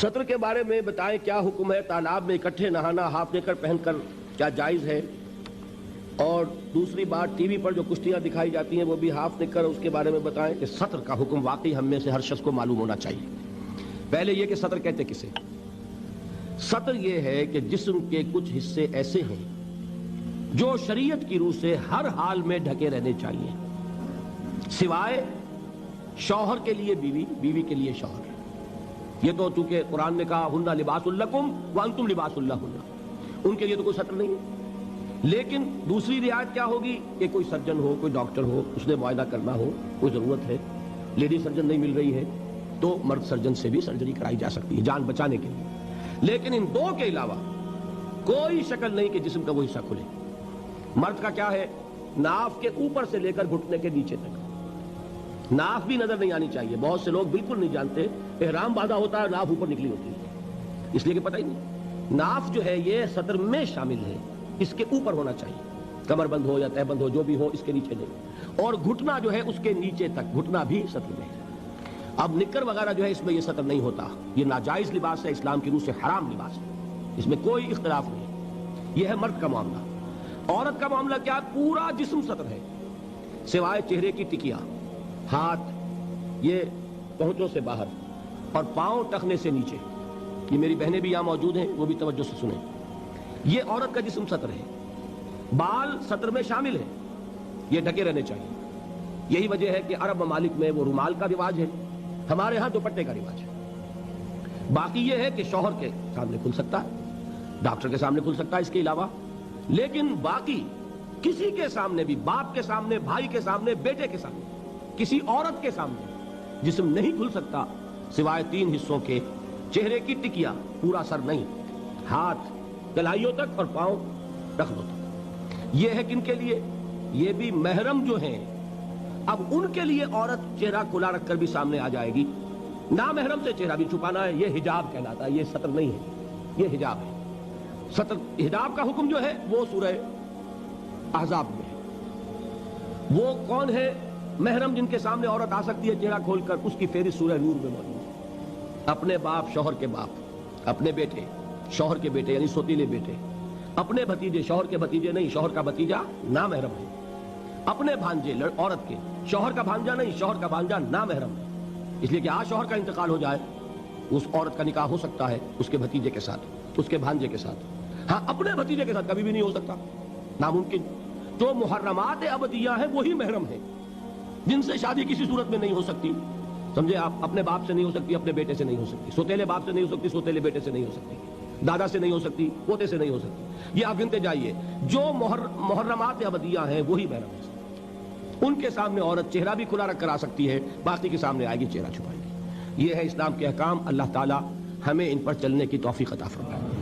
سطر کے بارے میں بتائیں کیا حکم ہے؟ تالاب میں اکٹھے نہانا ہاف نیکر پہن کر کیا جائز ہے؟ اور دوسری بات، ٹی وی پر جو کشتیاں دکھائی جاتی ہیں وہ بھی ہاف نیکر، اس کے بارے میں بتائیں کہ سطر کا حکم واقعی ہم میں سے ہر شخص کو معلوم ہونا چاہیے۔ پہلے یہ کہ سطر کہتے کسے؟ سطر یہ ہے کہ جسم کے کچھ حصے ایسے ہیں جو شریعت کی روح سے ہر حال میں ڈھکے رہنے چاہیے، سوائے شوہر کے لیے بیوی، بیوی کے لیے شوہر۔ یہ تو چونکہ قرآن نے کہا ہن لباس لکم وانتم لباس لہن، ان کے لیے تو کوئی سطر نہیں ہے۔ لیکن دوسری رعایت کیا ہوگی کہ کوئی سرجن ہو، کوئی ڈاکٹر ہو، اس نے معائنہ کرنا ہو، کوئی ضرورت ہے، لیڈی سرجن نہیں مل رہی ہے تو مرد سرجن سے بھی سرجری کرائی جا سکتی ہے جان بچانے کے لیے۔ لیکن ان دو کے علاوہ کوئی شکل نہیں کہ جسم کا وہ حصہ کھلے۔ مرد کا کیا ہے؟ ناف کے اوپر سے لے کر گھٹنے کے نیچے تک، ناف بھی نظر نہیں آنی چاہیے۔ بہت سے لوگ بالکل نہیں جانتے، احرام باندھا ہوتا ہے ناف اوپر نکلی ہوتی ہے، اس لیے کہ پتہ ہی نہیں۔ ناف جو ہے یہ سطر میں شامل ہے، اس کے اوپر ہونا چاہیے، کمر بند ہو یا تہ بند ہو جو بھی ہو، اس کے نیچے نہیں۔ اور گھٹنا جو ہے اس کے نیچے تک، گھٹنا بھی سطر میں ہے۔ اب نکر وغیرہ جو ہے اس میں یہ سطر نہیں ہوتا، یہ ناجائز لباس ہے، اسلام کی روح سے حرام لباس ہے، اس میں کوئی اختلاف نہیں۔ یہ ہے مرد کا معاملہ۔ عورت کا معاملہ کیا؟ پورا جسم سطر ہے سوائے چہرے کی ٹکیا، ہاتھ یہ پہنچوں سے باہر، اور پاؤں ٹخنے سے نیچے۔ یہ میری بہنیں بھی یہاں موجود ہیں، وہ بھی توجہ سے سنیں۔ یہ عورت کا جسم سطر ہے، بال سطر میں شامل ہے، یہ ڈھکے رہنے چاہیے۔ یہی وجہ ہے کہ عرب ممالک میں وہ رومال کا رواج ہے، ہمارے ہاں دوپٹے کا رواج ہے۔ باقی یہ ہے کہ شوہر کے سامنے کھل سکتا ہے، ڈاکٹر کے سامنے کھل سکتا ہے، اس کے علاوہ لیکن باقی کسی کے سامنے بھی، باپ کے سامنے، بھائی کے سامنے، بیٹے کے سامنے، کسی عورت کے سامنے جسم نہیں کھل سکتا سوائے تین حصوں کے، چہرے کی ٹکیا، پورا سر نہیں، ہاتھ کلائیوں تک اور پاؤں ٹخنوں تک۔ یہ ہے کن کے لیے؟ یہ بھی محرم جو ہیں۔ اب ان کے لیے عورت چہرہ کھلا رکھ کر بھی سامنے آ جائے گی، نامحرم سے چہرہ بھی چھپانا ہے، یہ حجاب کہلاتا ہے، یہ سطر نہیں ہے، یہ حجاب ہے۔ سطر حجاب کا حکم جو ہے وہ سورہ احزاب میں ہے۔ وہ کون ہے محرم جن کے سامنے عورت آ سکتی ہے چہرہ کھول کر؟ اس کی فہرست سورہ نور میں موجود ہے۔ اپنے باپ، شوہر کے باپ، اپنے بیٹے، شوہر کے بیٹے یعنی سوتیلے بیٹے، اپنے بھتیجے، شوہر کے بھتیجے نہیں، شوہر کا بھتیجا نامحرم ہے، اپنے بھانجے عورت کے، شوہر کا بھانجا نہیں، شوہر کا بھانجا نامحرم ہے، اس لیے کہ آج شوہر کا انتقال ہو جائے اس عورت کا نکاح ہو سکتا ہے اس کے بھتیجے کے ساتھ، اس کے بھانجے کے ساتھ۔ ہاں اپنے بھتیجے کے ساتھ کبھی بھی نہیں ہو سکتا، ناممکن۔ جو محرمات ابدیہ ہیں وہی محرم ہیں، جن سے شادی کسی صورت میں نہیں ہو سکتی، سمجھے آپ؟ اپنے باپ سے نہیں ہو سکتی، اپنے بیٹے سے نہیں ہو سکتی، سوتیلے باپ سے نہیں ہو سکتی، سوتیلے بیٹے سے نہیں ہو سکتی، دادا سے نہیں ہو سکتی، پوتے سے نہیں ہو سکتی۔ یہ آپ گنتے جائیے، جو محرمات ابدیہ ہیں وہی محرم ہیں۔ ان کے سامنے عورت چہرہ بھی کھلا رکھ کر آ سکتی ہے، باقی کے سامنے آئے گی چہرہ چھپائے گی۔ یہ ہے اسلام کے احکام۔ اللہ تعالی ہمیں ان پر چلنے کی توفیق عطا فرمائے۔